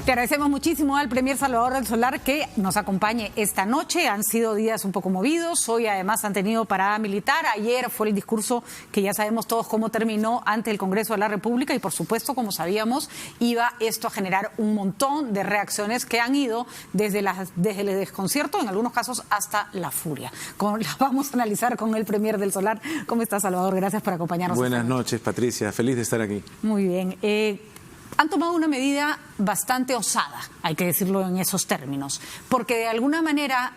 Te agradecemos muchísimo al Premier Salvador del Solar que nos acompañe esta noche. Han sido días un poco movidos. Hoy además han tenido parada militar. Ayer fue el discurso que ya sabemos todos cómo terminó ante el Congreso de la República y por supuesto, como sabíamos, iba esto a generar un montón de reacciones que han ido desde el desconcierto, en algunos casos hasta la furia. Las vamos a analizar con el Premier del Solar. ¿Cómo estás, Salvador? Gracias por acompañarnos. Buenas noches, Patricia. Feliz de estar aquí. Muy bien. Han tomado una medida bastante osada, hay que decirlo en esos términos, porque de alguna manera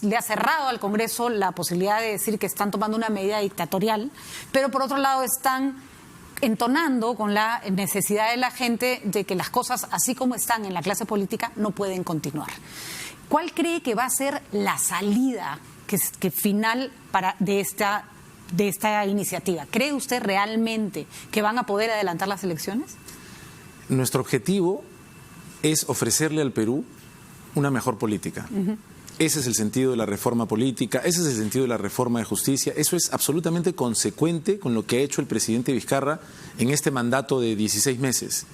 le ha cerrado al Congreso la posibilidad de decir que están tomando una medida dictatorial, pero por otro lado están entonando con la necesidad de la gente de que las cosas, así como están en la clase política, no pueden continuar. ¿Cuál cree que va a ser la salida que final de esta iniciativa? ¿Cree usted realmente que van a poder adelantar las elecciones? Nuestro objetivo es ofrecerle al Perú una mejor política. Ese es el sentido de la reforma política, ese es el sentido de la reforma de justicia. Eso es absolutamente consecuente con lo que ha hecho el presidente Vizcarra en este mandato de 16 meses.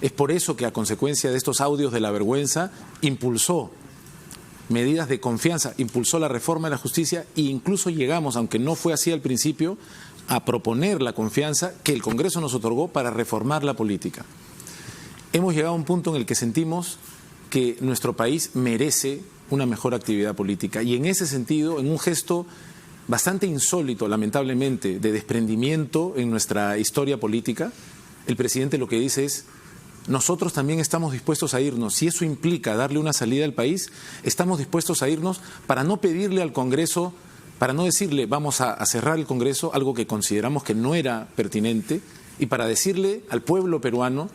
Es por eso que a consecuencia de estos audios de la vergüenza impulsó medidas de confianza, impulsó la reforma de la justicia e incluso llegamos, aunque no fue así al principio, a proponer la confianza que el Congreso nos otorgó para reformar la política. Hemos llegado a un punto en el que sentimos que nuestro país merece una mejor actividad política y en ese sentido, en un gesto bastante insólito, lamentablemente, de desprendimiento en nuestra historia política, el presidente lo que dice es: nosotros también estamos dispuestos a irnos. Si eso implica darle una salida al país, estamos dispuestos a irnos para no pedirle al Congreso, para no decirle vamos a cerrar el Congreso, algo que consideramos que no era pertinente, y para decirle al pueblo peruano: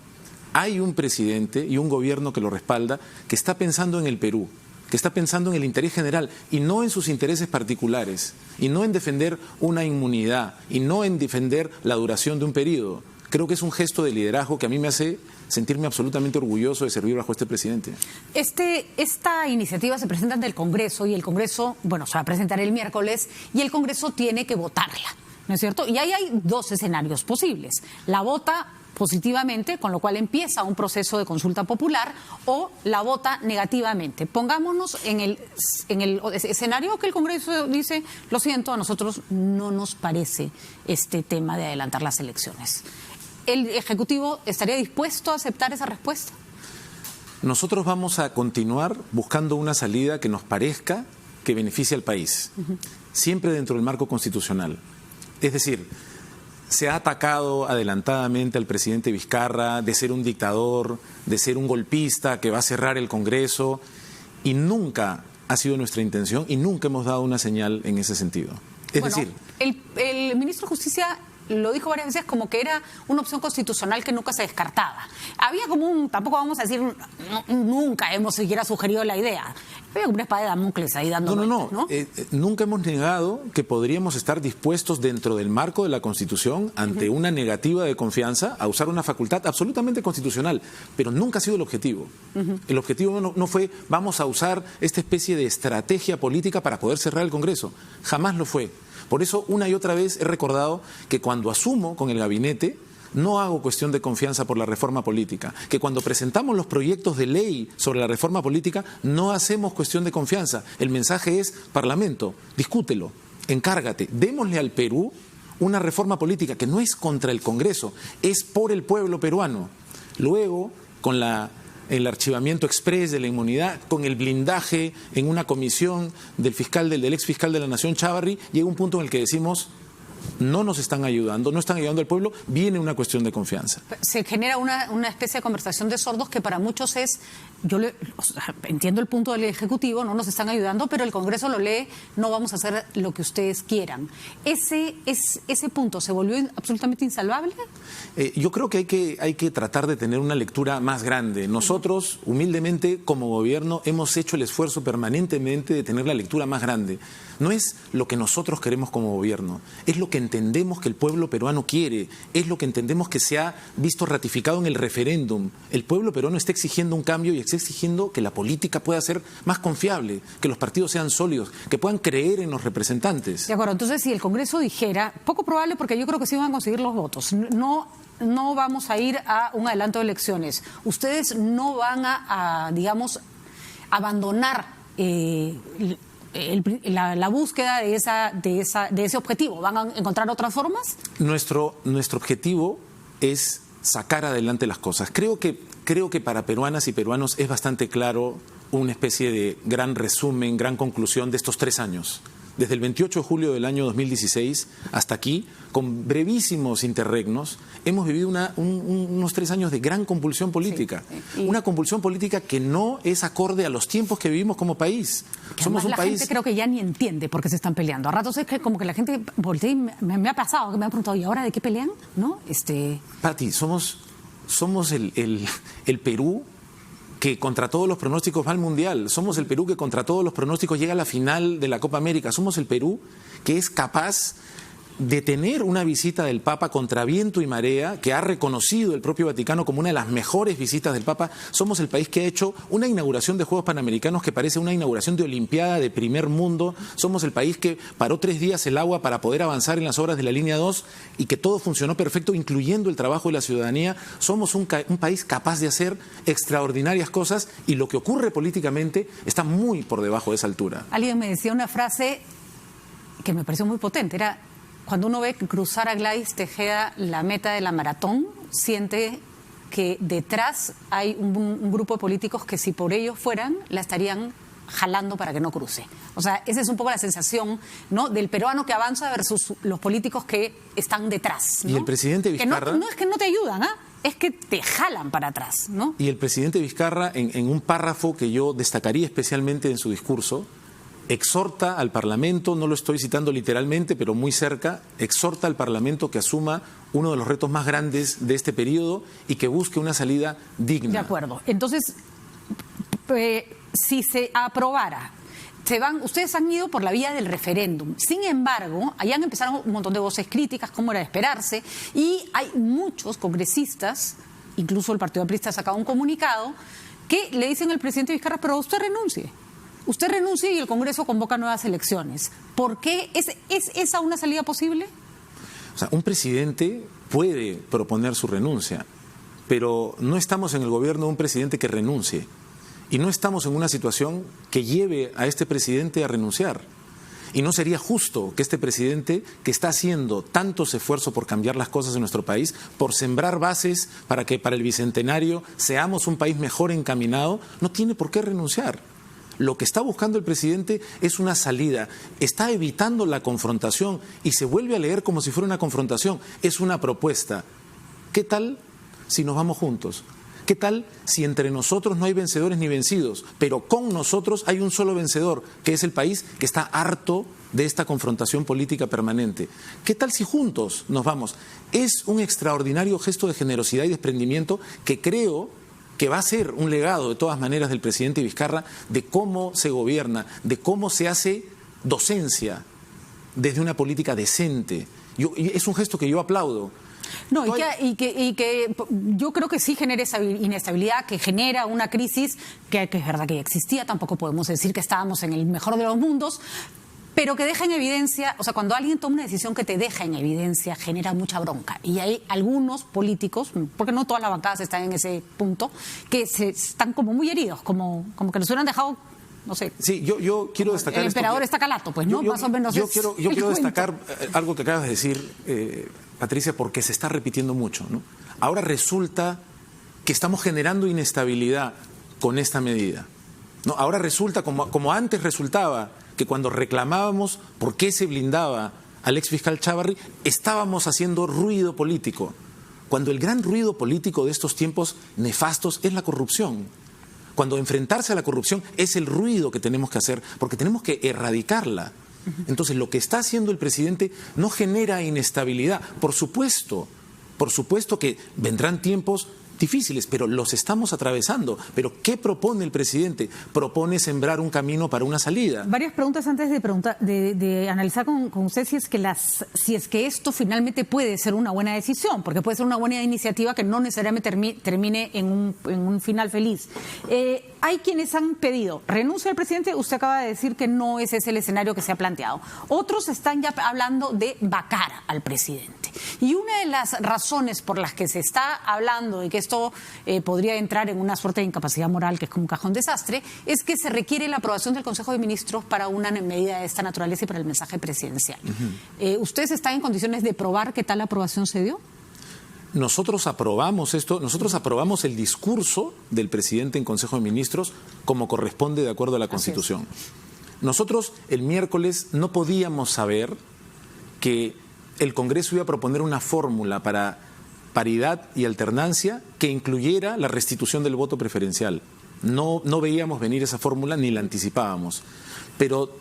hay un presidente y un gobierno que lo respalda, que está pensando en el Perú, que está pensando en el interés general y no en sus intereses particulares, y no en defender una inmunidad, y no en defender la duración de un periodo. Creo que es un gesto de liderazgo que a mí me hace sentirme absolutamente orgulloso de servir bajo este presidente. Esta iniciativa se presenta ante el Congreso y el Congreso, bueno, se va a presentar el miércoles y el Congreso tiene que votarla, ¿no es cierto? Y ahí hay dos escenarios posibles. La vota positivamente, con lo cual empieza un proceso de consulta popular, o la vota negativamente. Pongámonos en el escenario que el Congreso dice: lo siento, a nosotros no nos parece este tema de adelantar las elecciones. ¿El Ejecutivo estaría dispuesto a aceptar esa respuesta? Nosotros vamos a continuar buscando una salida que nos parezca que beneficie al país, siempre dentro del marco constitucional. Es decir, se ha atacado adelantadamente al presidente Vizcarra de ser un dictador, de ser un golpista que va a cerrar el Congreso, y nunca ha sido nuestra intención y nunca hemos dado una señal en ese sentido. Es decir, el ministro de Justicia lo dijo varias veces como que era una opción constitucional que nunca se descartaba. Había como tampoco vamos a decir, nunca hemos siquiera sugerido la idea. Había como una espada de Damocles ahí dando vueltas, ¿no? Nunca hemos negado que podríamos estar dispuestos dentro del marco de la Constitución, ante una negativa de confianza, a usar una facultad absolutamente constitucional, pero nunca ha sido el objetivo. El objetivo no fue vamos a usar esta especie de estrategia política para poder cerrar el Congreso. Jamás lo fue. Por eso, una y otra vez he recordado que cuando asumo con el gabinete, no hago cuestión de confianza por la reforma política, que cuando presentamos los proyectos de ley sobre la reforma política, no hacemos cuestión de confianza. El mensaje es: Parlamento, discútelo, encárgate, démosle al Perú una reforma política que no es contra el Congreso, es por el pueblo peruano. Luego, con el archivamiento exprés de la inmunidad, con el blindaje en una comisión del ex fiscal de la Nación, Chávarri, llega un punto en el que decimos: no nos están ayudando, no están ayudando al pueblo, viene una cuestión de confianza. Se genera una especie de conversación de sordos que para muchos es, entiendo el punto del Ejecutivo, no nos están ayudando, pero el Congreso lo lee: no vamos a hacer lo que ustedes quieran. ¿Ese punto se volvió absolutamente insalvable? Yo creo que hay que tratar de tener una lectura más grande. Nosotros, humildemente, como gobierno, hemos hecho el esfuerzo permanentemente de tener la lectura más grande. No es lo que nosotros queremos como gobierno, es lo que entendemos que el pueblo peruano quiere, es lo que entendemos que se ha visto ratificado en el referéndum. El pueblo peruano está exigiendo un cambio y está exigiendo que la política pueda ser más confiable, que los partidos sean sólidos, que puedan creer en los representantes. De acuerdo, entonces si el Congreso dijera, poco probable porque yo creo que sí van a conseguir los votos, no vamos a ir a un adelanto de elecciones, ustedes no van a digamos, abandonar la búsqueda de ese objetivo, ¿van a encontrar otras formas? Nuestro objetivo es sacar adelante las cosas. Creo que para peruanas y peruanos es bastante claro una especie de gran resumen, gran conclusión de estos 3 años. Desde el 28 de julio del año 2016 hasta aquí, con brevísimos interregnos, hemos vivido unos 3 años de gran convulsión política. Sí. Una convulsión política que no es acorde a los tiempos que vivimos como país. Somos un país... La gente creo que ya ni entiende por qué se están peleando. A ratos es que como que la gente voltea y me ha pasado, que me han preguntado, ¿y ahora de qué pelean? ¿No? Pati, somos el Perú que contra todos los pronósticos va al Mundial. Somos el Perú que contra todos los pronósticos llega a la final de la Copa América. Somos el Perú que es capaz de tener una visita del Papa contra viento y marea, que ha reconocido el propio Vaticano como una de las mejores visitas del Papa. Somos el país que ha hecho una inauguración de Juegos Panamericanos que parece una inauguración de Olimpiada de primer mundo. Somos el país que paró 3 días el agua para poder avanzar en las obras de la línea 2 y que todo funcionó perfecto, incluyendo el trabajo de la ciudadanía. Somos un país capaz de hacer extraordinarias cosas y lo que ocurre políticamente está muy por debajo de esa altura. Alguien me decía una frase que me pareció muy potente, era: cuando uno ve cruzar a Gladys Tejeda la meta de la maratón, siente que detrás hay un grupo de políticos que si por ellos fueran, la estarían jalando para que no cruce. O sea, esa es un poco la sensación, ¿no?, del peruano que avanza versus los políticos que están detrás, ¿no? Y el presidente Vizcarra... Que no es que no te ayudan, es que te jalan para atrás, ¿no? Y el presidente Vizcarra, en un párrafo que yo destacaría especialmente en su discurso, exhorta al Parlamento, no lo estoy citando literalmente, pero muy cerca, exhorta al Parlamento que asuma uno de los retos más grandes de este periodo y que busque una salida digna. De acuerdo. Entonces, si se aprobara, ustedes han ido por la vía del referéndum. Sin embargo, allá empezaron un montón de voces críticas, como era de esperarse, y hay muchos congresistas, incluso el Partido Aprista ha sacado un comunicado, que le dicen al presidente Vizcarra, pero usted renuncie. Usted renuncia y el Congreso convoca nuevas elecciones. ¿Por qué? ¿Es esa una salida posible? O sea, un presidente puede proponer su renuncia, pero no estamos en el gobierno de un presidente que renuncie. Y no estamos en una situación que lleve a este presidente a renunciar. Y no sería justo que este presidente, que está haciendo tantos esfuerzos por cambiar las cosas en nuestro país, por sembrar bases para que para el Bicentenario seamos un país mejor encaminado, no tiene por qué renunciar. Lo que está buscando el presidente es una salida, está evitando la confrontación y se vuelve a leer como si fuera una confrontación, es una propuesta. ¿Qué tal si nos vamos juntos? ¿Qué tal si entre nosotros no hay vencedores ni vencidos, pero con nosotros hay un solo vencedor, que es el país que está harto de esta confrontación política permanente? ¿Qué tal si juntos nos vamos? Es un extraordinario gesto de generosidad y desprendimiento que creo que va a ser un legado de todas maneras del presidente Vizcarra de cómo se gobierna, de cómo se hace docencia desde una política decente. Es un gesto que yo aplaudo. No, y que yo creo que sí genera esa inestabilidad, que genera una crisis que es verdad que ya existía, tampoco podemos decir que estábamos en el mejor de los mundos, pero que deja en evidencia, o sea, cuando alguien toma una decisión que te deja en evidencia, genera mucha bronca. Y hay algunos políticos, porque no todas las bancadas están en ese punto, que están como muy heridos, como que nos hubieran dejado, no sé. Sí, yo quiero destacar... El emperador está calato, pues, ¿no? Más o menos. Yo quiero destacar algo que acabas de decir, Patricia, porque se está repitiendo mucho, ¿no? Ahora resulta que estamos generando inestabilidad con esta medida, ¿no? Ahora resulta, como antes resultaba, que cuando reclamábamos por qué se blindaba al exfiscal Chávarri, estábamos haciendo ruido político, cuando el gran ruido político de estos tiempos nefastos es la corrupción. Cuando enfrentarse a la corrupción es el ruido que tenemos que hacer, porque tenemos que erradicarla. Entonces, lo que está haciendo el presidente no genera inestabilidad. Por supuesto que vendrán tiempos difíciles, pero los estamos atravesando. Pero ¿qué propone el presidente? Propone sembrar un camino para una salida. Varias preguntas antes de analizar con usted si es que esto finalmente puede ser una buena decisión, porque puede ser una buena iniciativa que no necesariamente termine en un final feliz. Hay quienes han pedido renuncia al presidente. Usted acaba de decir que no ese es el escenario que se ha planteado. Otros están ya hablando de vacar al presidente. Y una de las razones por las que se está hablando de que esto podría entrar en una suerte de incapacidad moral, que es como un cajón desastre, es que se requiere la aprobación del Consejo de Ministros para una medida de esta naturaleza y para el mensaje presidencial. ¿Ustedes están en condiciones de probar qué tal aprobación se dio? Nosotros aprobamos esto, nosotros aprobamos el discurso del presidente en Consejo de Ministros como corresponde de acuerdo a la Constitución. Nosotros el miércoles no podíamos saber que el Congreso iba a proponer una fórmula para paridad y alternancia que incluyera la restitución del voto preferencial. No veíamos venir esa fórmula ni la anticipábamos. Pero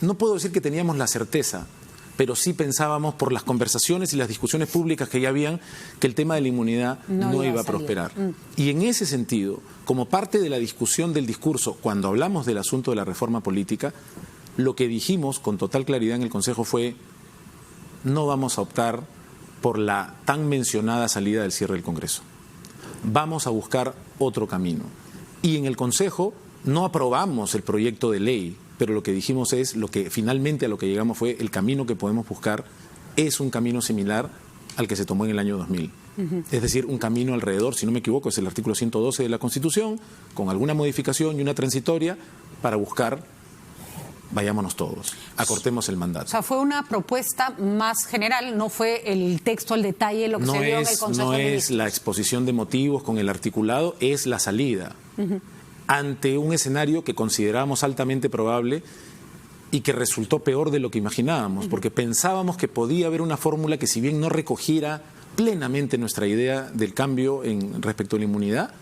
no puedo decir que teníamos la certeza, pero sí pensábamos por las conversaciones y las discusiones públicas que ya habían que el tema de la inmunidad no iba a prosperar. Y en ese sentido, como parte de la discusión del discurso, cuando hablamos del asunto de la reforma política, lo que dijimos con total claridad en el Consejo fue: no vamos a optar por la tan mencionada salida del cierre del Congreso. Vamos a buscar otro camino. Y en el Consejo no aprobamos el proyecto de ley, pero lo que dijimos es, finalmente a lo que llegamos fue, el camino que podemos buscar es un camino similar al que se tomó en el año 2000. Es decir, un camino alrededor, si no me equivoco, es el artículo 112 de la Constitución, con alguna modificación y una transitoria para buscar: vayámonos todos, acortemos el mandato. O sea, fue una propuesta más general, no fue el texto al detalle lo que se dio en el Consejo de Ministros. No es la exposición de motivos con el articulado, es la salida. Ante un escenario que considerábamos altamente probable y que resultó peor de lo que imaginábamos, porque pensábamos que podía haber una fórmula que, si bien no recogiera plenamente nuestra idea del cambio respecto a la inmunidad,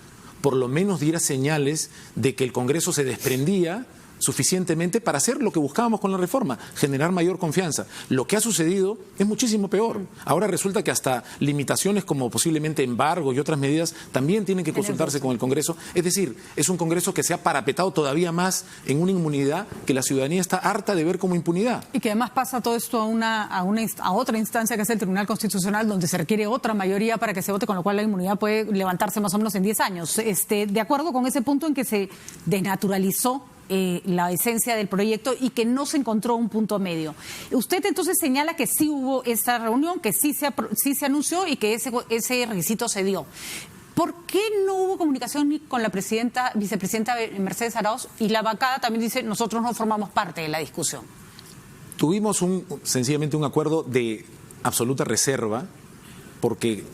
por lo menos diera señales de que el Congreso se desprendía suficientemente para hacer lo que buscábamos con la reforma, generar mayor confianza. Lo que ha sucedido es muchísimo peor. Ahora resulta que hasta limitaciones como posiblemente embargo y otras medidas también tienen que consultarse con el Congreso. Es decir, es un Congreso que se ha parapetado todavía más en una inmunidad que la ciudadanía está harta de ver como impunidad. Y que además pasa todo esto a otra instancia, que es el Tribunal Constitucional, donde se requiere otra mayoría para que se vote, con lo cual la inmunidad puede levantarse más o menos en 10 años. De acuerdo con ese punto en que se desnaturalizó la esencia del proyecto y que no se encontró un punto medio. Usted entonces señala que sí hubo esta reunión, que sí se anunció y que ese requisito se dio. ¿Por qué no hubo comunicación ni con la vicepresidenta Mercedes Arauz? Y la bancada también dice: nosotros no formamos parte de la discusión. Tuvimos sencillamente un acuerdo de absoluta reserva, porque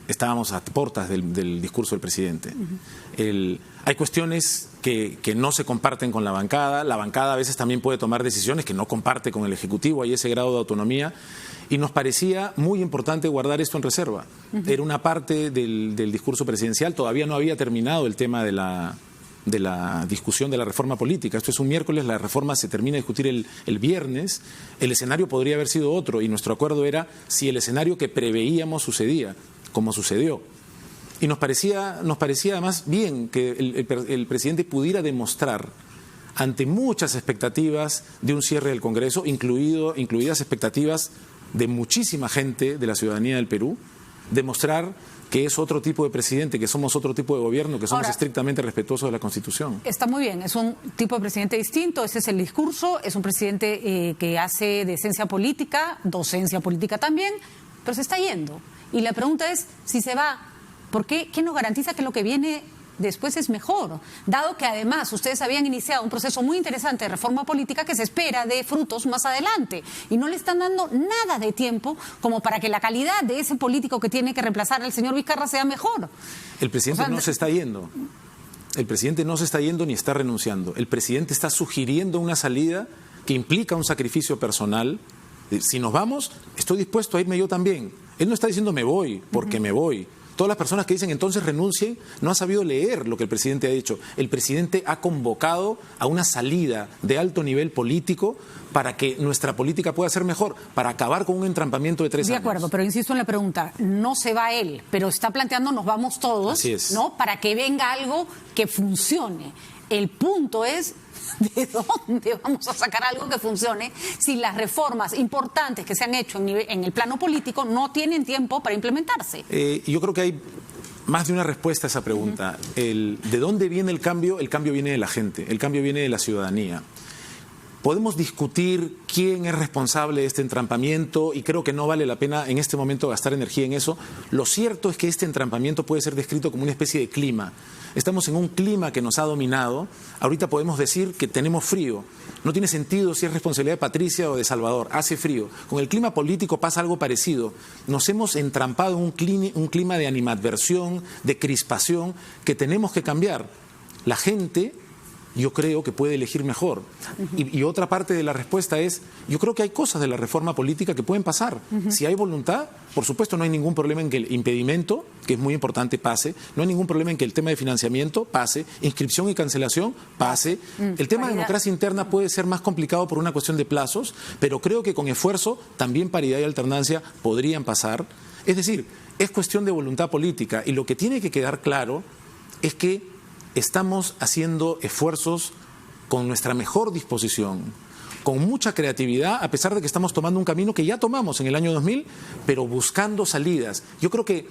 estábamos a puertas del discurso del presidente. Hay cuestiones que no se comparten con la bancada a veces también puede tomar decisiones que no comparte con el Ejecutivo, hay ese grado de autonomía, y nos parecía muy importante guardar esto en reserva. Era una parte del discurso presidencial, todavía no había terminado el tema de la discusión de la reforma política. Esto es un miércoles, la reforma se termina de discutir el viernes. El escenario podría haber sido otro, y nuestro acuerdo era si el escenario que preveíamos sucedía, como sucedió. Y nos parecía además bien que el presidente pudiera demostrar, ante muchas expectativas de un cierre del Congreso, incluidas expectativas de muchísima gente de la ciudadanía del Perú, demostrar que es otro tipo de presidente, que somos otro tipo de gobierno, que somos estrictamente respetuosos de la Constitución. Está muy bien, es un tipo de presidente distinto, ese es el discurso, es un presidente que hace decencia política, docencia política también, pero se está yendo. Y la pregunta es, si se va, ¿por qué? ¿Qué nos garantiza que lo que viene después es mejor? Dado que además ustedes habían iniciado un proceso muy interesante de reforma política que se espera de frutos más adelante y no le están dando nada de tiempo como para que la calidad de ese político que tiene que reemplazar al señor Vizcarra sea mejor. El presidente no se está yendo. El presidente no se está yendo ni está renunciando. El presidente está sugiriendo una salida que implica un sacrificio personal. Si nos vamos, estoy dispuesto a irme yo también. Él no está diciendo me voy porque me voy. Todas las personas que dicen entonces renuncien no han sabido leer lo que el presidente ha dicho. El presidente ha convocado a una salida de alto nivel político para que nuestra política pueda ser mejor, para acabar con un entrampamiento de 3 años. De acuerdo, pero insisto en la pregunta, no se va él, pero está planteando nos vamos todos, así es, ¿no? Para que venga algo que funcione. El punto es ¿de dónde vamos a sacar algo que funcione si las reformas importantes que se han hecho en el plano político no tienen tiempo para implementarse? Yo creo que hay más de una respuesta a esa pregunta. ¿De dónde viene el cambio? El cambio viene de la gente, el cambio viene de la ciudadanía. Podemos discutir quién es responsable de este entrampamiento y creo que no vale la pena en este momento gastar energía en eso. Lo cierto es que este entrampamiento puede ser descrito como una especie de clima. Estamos en un clima que nos ha dominado. Ahorita podemos decir que tenemos frío. No tiene sentido si es responsabilidad de Patricia o de Salvador. Hace frío. Con el clima político pasa algo parecido. Nos hemos entrampado en un clima de animadversión, de crispación, que tenemos que cambiar. La gente, yo creo que puede elegir mejor. Y otra parte de la respuesta es, yo creo que hay cosas de la reforma política que pueden pasar. Si hay voluntad, por supuesto no hay ningún problema en que el impedimento, que es muy importante, pase. No hay ningún problema en que el tema de financiamiento pase. Inscripción y cancelación pase. El tema de democracia interna puede ser más complicado por una cuestión de plazos, pero creo que con esfuerzo también paridad y alternancia podrían pasar. Es decir, es cuestión de voluntad política y lo que tiene que quedar claro es que estamos haciendo esfuerzos con nuestra mejor disposición, con mucha creatividad, a pesar de que estamos tomando un camino que ya tomamos en el año 2000, pero buscando salidas. Yo creo que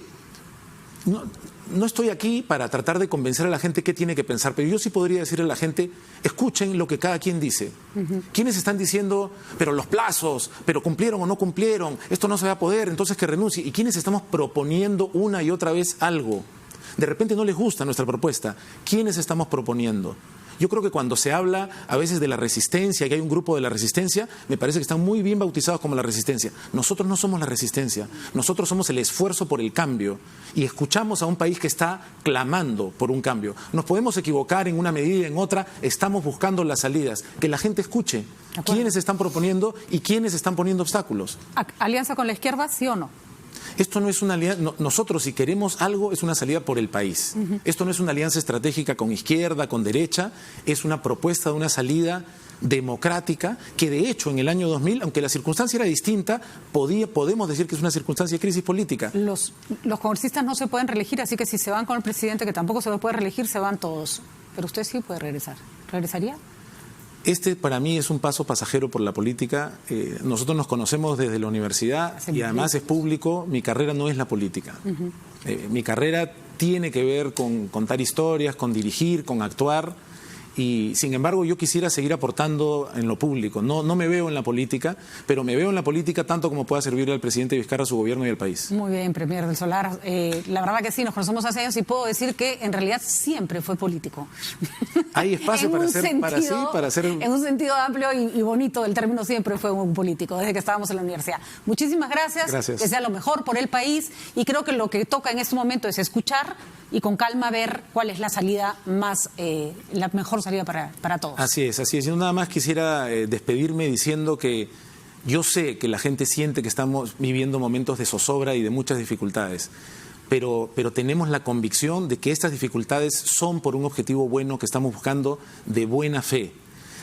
no estoy aquí para tratar de convencer a la gente qué tiene que pensar, pero yo sí podría decirle a la gente, escuchen lo que cada quien dice. ¿Quiénes están diciendo, pero los plazos, pero cumplieron o no cumplieron, esto no se va a poder, entonces que renuncie? ¿Y quiénes estamos proponiendo una y otra vez algo? De repente no les gusta nuestra propuesta. ¿Quiénes estamos proponiendo? Yo creo que cuando se habla a veces de la resistencia, que hay un grupo de la resistencia, me parece que están muy bien bautizados como la resistencia. Nosotros no somos la resistencia, nosotros somos el esfuerzo por el cambio y escuchamos a un país que está clamando por un cambio. Nos podemos equivocar en una medida y en otra, estamos buscando las salidas. Que la gente escuche quiénes están proponiendo y quiénes están poniendo obstáculos. ¿Alianza con la izquierda, sí o no? Esto no es una alianza, nosotros si queremos algo es una salida por el país. Esto no es una alianza estratégica con izquierda, con derecha, es una propuesta de una salida democrática que de hecho en el año 2000, aunque la circunstancia era distinta, podemos decir que es una circunstancia de crisis política. Los congresistas no se pueden reelegir, así que si se van con el presidente, que tampoco se puede reelegir, se van todos. Pero usted sí puede regresar. ¿Regresaría? Este para mí es un paso pasajero por la política. Nosotros nos conocemos desde la universidad y además es público. Mi carrera no es la política. Mi carrera tiene que ver con contar historias, con dirigir, con actuar. Y sin embargo yo quisiera seguir aportando en lo público. No me veo en la política, pero me veo en la política tanto como pueda servirle al presidente Vizcarra, a su gobierno y al país. Muy bien, Premier del Solar. La verdad que sí, nos conocemos hace años y puedo decir que en realidad siempre fue político. Hay espacio para ser... En un sentido amplio y bonito del término, siempre fue un político, desde que estábamos en la universidad. Muchísimas gracias. Gracias. Que sea lo mejor por el país y creo que lo que toca en este momento es escuchar y con calma ver cuál es la salida más, la mejor salida para todos. Así es, así es. Yo nada más quisiera despedirme diciendo que yo sé que la gente siente que estamos viviendo momentos de zozobra y de muchas dificultades, pero tenemos la convicción de que estas dificultades son por un objetivo bueno que estamos buscando de buena fe.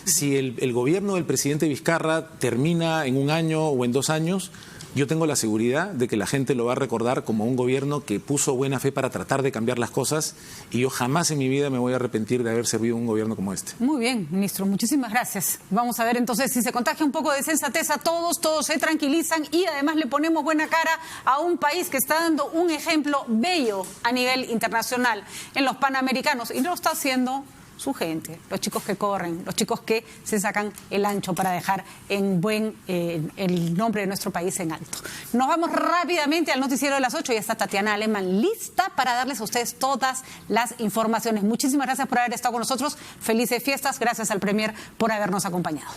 Si el gobierno del presidente Vizcarra termina en 1 año o en 2 años, yo tengo la seguridad de que la gente lo va a recordar como un gobierno que puso buena fe para tratar de cambiar las cosas y yo jamás en mi vida me voy a arrepentir de haber servido un gobierno como este. Muy bien, ministro, muchísimas gracias. Vamos a ver entonces si se contagia un poco de sensatez a todos se tranquilizan y además le ponemos buena cara a un país que está dando un ejemplo bello a nivel internacional en los Panamericanos y lo está haciendo su gente, los chicos que corren, los chicos que se sacan el ancho para dejar en buen el nombre de nuestro país en alto. Nos vamos rápidamente al noticiero de las 8 y está Tatiana Alemán lista para darles a ustedes todas las informaciones. Muchísimas gracias por haber estado con nosotros. Felices fiestas. Gracias al Premier por habernos acompañado.